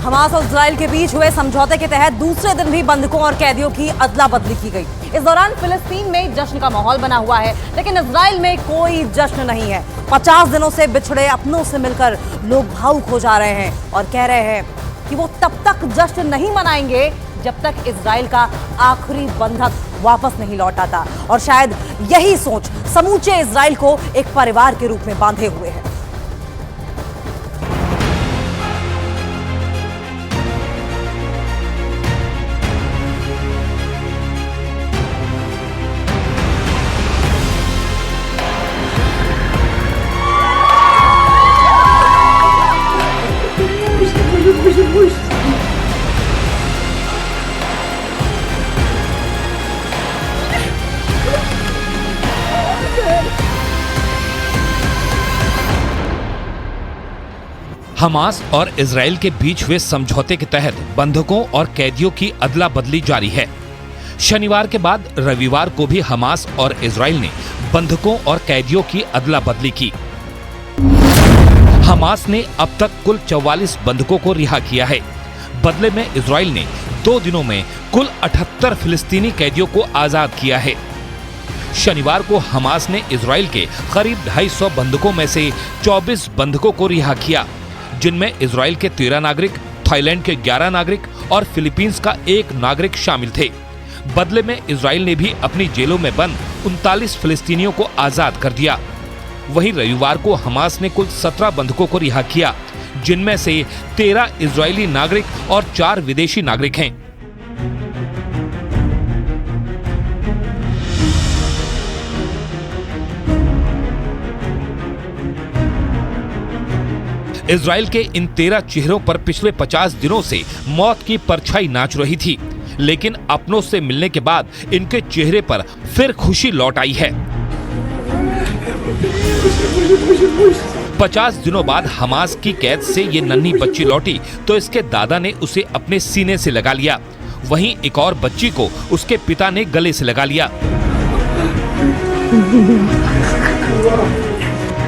Hamas और Israel के बीच हुए समझौते के तहत दूसरे दिन भी बंधकों और कैदियों की अदला बदली की गई। इस दौरान फिलिस्तीन में जश्न का माहौल बना हुआ है, लेकिन इजराइल में कोई जश्न नहीं है। 50 दिनों से बिछड़े अपनों से मिलकर लोग भावुक हो जा रहे हैं और कह रहे हैं कि वो तब तक जश्न नहीं मनाएंगे जब तक इजराइल का आखिरी बंधक वापस नहीं लौट आता। और शायद यही सोच समूचे इजराइल को एक परिवार के रूप में बांधे हुए है। हमास और इजराइल के बीच हुए समझौते के तहत बंधकों और कैदियों की अदला बदली जारी है। शनिवार के बाद रविवार को भी हमास और इजराइल ने बंधकों और कैदियों की अदला बदली की। हमास ने अब तक कुल 44 बंधकों को रिहा किया है। बदले में इजराइल ने 2 दिनों में कुल 78 फिलिस्तीनी कैदियों को आजाद किया है। शनिवार को हमास ने इजराइल के करीब 250 बंधकों में से 24 बंधकों को रिहा किया, जिनमें इजराइल के 13 नागरिक, थाईलैंड के 11 नागरिक और फिलीपींस का 1 नागरिक शामिल थे। बदले में इजराइल ने भी अपनी जेलों में बंद 39 फिलिस्तीनियों को आजाद कर दिया। वहीं रविवार को हमास ने कुल 17 बंधकों को रिहा किया, जिनमें से 13 इजरायली नागरिक और 4 विदेशी नागरिक हैं। इजराइल के इन 13 चेहरों पर पिछले 50 दिनों से मौत की परछाई नाच रही थी, लेकिन अपनों से मिलने के बाद इनके चेहरे पर फिर खुशी लौट आई है। 50 दिनों बाद हमास की कैद से ये नन्ही बच्ची लौटी तो इसके दादा ने उसे अपने सीने से लगा लिया। वहीं एक और बच्ची को उसके पिता ने गले से लगा लिया।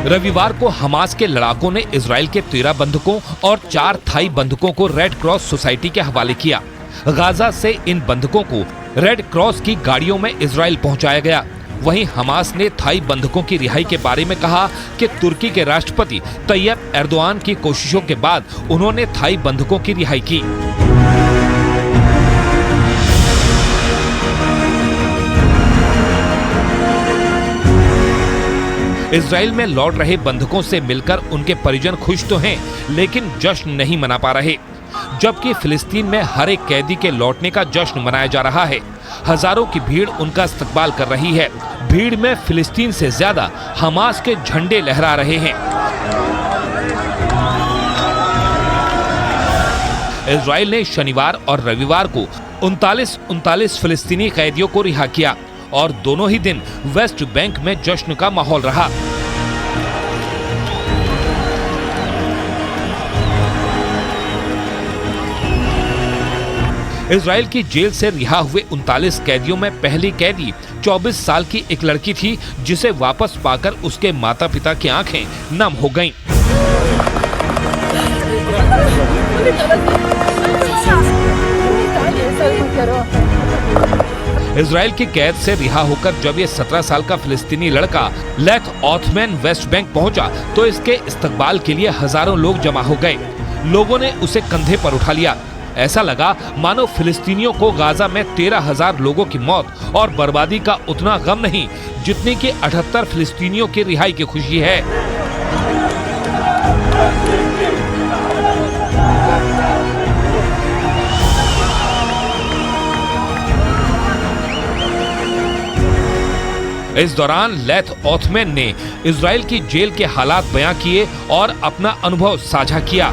रविवार को हमास के लड़ाकों ने इजराइल के 13 बंधकों और 4 थाई बंधकों को रेड क्रॉस सोसाइटी के हवाले किया। गाजा से इन बंधकों को रेड क्रॉस की गाड़ियों में इजराइल पहुंचाया गया। वहीं हमास ने थाई बंधकों की रिहाई के बारे में कहा कि तुर्की के राष्ट्रपति तैयब एर्दोआन की कोशिशों के बाद उन्होंने थाई बंधकों की रिहाई की। इजराइल में लौट रहे बंधकों से मिलकर उनके परिजन खुश तो हैं, लेकिन जश्न नहीं मना पा रहे। जबकि फिलिस्तीन में हर एक कैदी के लौटने का जश्न मनाया जा रहा है। हजारों की भीड़ उनका इस्तकबाल कर रही है। भीड़ में फिलिस्तीन से ज्यादा हमास के झंडे लहरा रहे हैं। इजराइल ने शनिवार और रविवार को 39 फिलिस्तीनी कैदियों को रिहा किया और दोनों ही दिन वेस्ट बैंक में जश्न का माहौल रहा। इजराइल की जेल से रिहा हुए 39 कैदियों में पहली कैदी 24 साल की एक लड़की थी, जिसे वापस पाकर उसके माता पिता की आंखें नम हो गईं। इजराइल की कैद से रिहा होकर जब ये 17 साल का फिलिस्तीनी लड़का लेथ ऑथमैन वेस्ट बैंक पहुंचा तो इसके इस्तकबाल के लिए हजारों लोग जमा हो गए। लोगों ने उसे कंधे पर उठा लिया। ऐसा लगा मानो फिलिस्तीनियों को गाजा में 13,000 लोगों की मौत और बर्बादी का उतना गम नहीं जितनी कि 78 फिलिस्तीनियों की रिहाई की खुशी है। इस दौरान लेथ ऑथमैन ने इजराइल की जेल के हालात बयां किए और अपना अनुभव साझा किया।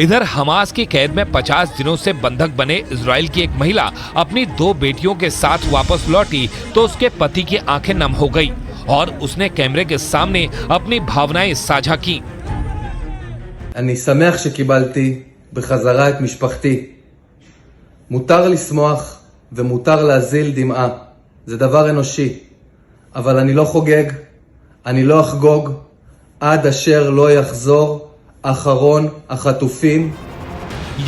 इधर हमास की कैद में 50 दिनों से बंधक बने इजराइल की एक महिला अपनी 2 बेटियों के साथ वापस लौटी तो उसके पति की आंखें नम हो गई और उसने कैमरे के सामने अपनी भावनाएं साझा की। אני שמח שקיבלתי בחזרה את משפחתי. מותר לשמוח ומותר להזיל דמעה. זה דבר אנושי. אבל אני לא חוגג, אני לא אחגוג, עד אשר לא יחזור אחרון החטופים.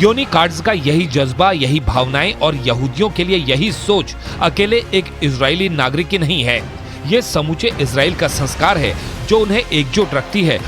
योनी कार्ड्स का यही जज्बा, यही भावनाएं और यहूदियों के लिए यही सोच अकेले एक इजरायली नागरिक की नहीं है। ये समूचे इजराइल का संस्कार है जो उन्हें एकजुट रखती है